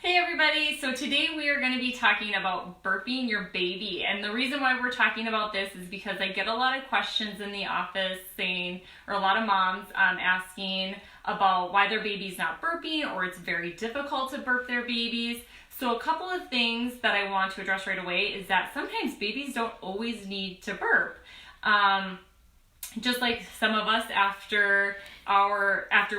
Hey everybody, so today we are going to be talking about burping your baby, and the reason why we're talking about this is because I get a lot of questions in the office saying, or a lot of moms asking about why their baby's not burping or it's very difficult to burp their babies. So a couple of things that I want to address right away is that sometimes babies don't always need to burp. Just like some of us after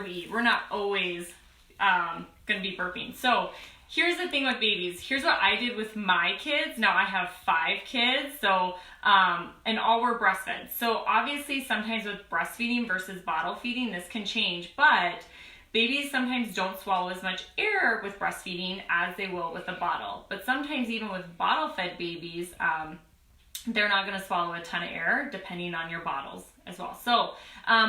we eat, we're not always going to be burping. So here's the thing with babies. Here's what I did with my kids. Now I have 5 kids, so and all were breastfed. So obviously sometimes with breastfeeding versus bottle feeding, this can change, but babies sometimes don't swallow as much air with breastfeeding as they will with a bottle. But sometimes even with bottle-fed babies, they're not going to swallow a ton of air depending on your bottles as well. So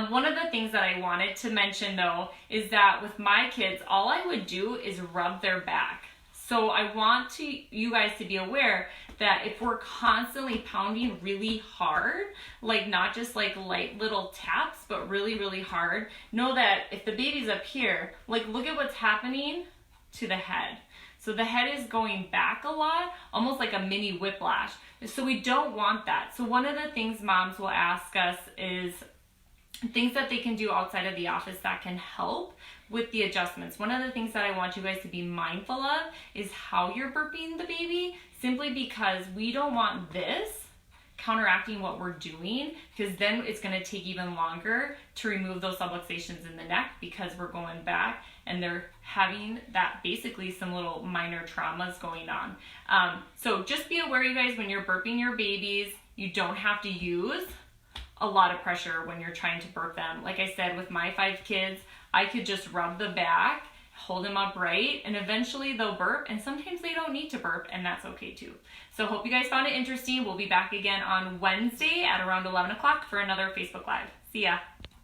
one of the things that I wanted to mention though is that with my kids, all I would do is rub their back. So I want you guys to be aware that if we're constantly pounding really hard, like not just like light little taps, but really, really hard, know that if the baby's up here, like look at what's happening to the head. So the head is going back a lot, almost like a mini whiplash. So we don't want that. So one of the things moms will ask us is things that they can do outside of the office that can help with the adjustments. One of the things that I want you guys to be mindful of is how you're burping the baby, simply because we don't want this counteracting what we're doing, because then it's going to take even longer to remove those subluxations in the neck because we're going back and they're having that basically some little minor traumas going on. So just be aware, you guys, when you're burping your babies, you don't have to use a lot of pressure when you're trying to burp them. Like I said, with my 5 kids, I could just rub the back, hold them upright, and eventually they'll burp, and sometimes they don't need to burp, and that's okay too. So hope you guys found it interesting. We'll be back again on Wednesday at around 11 o'clock for another Facebook Live. See ya.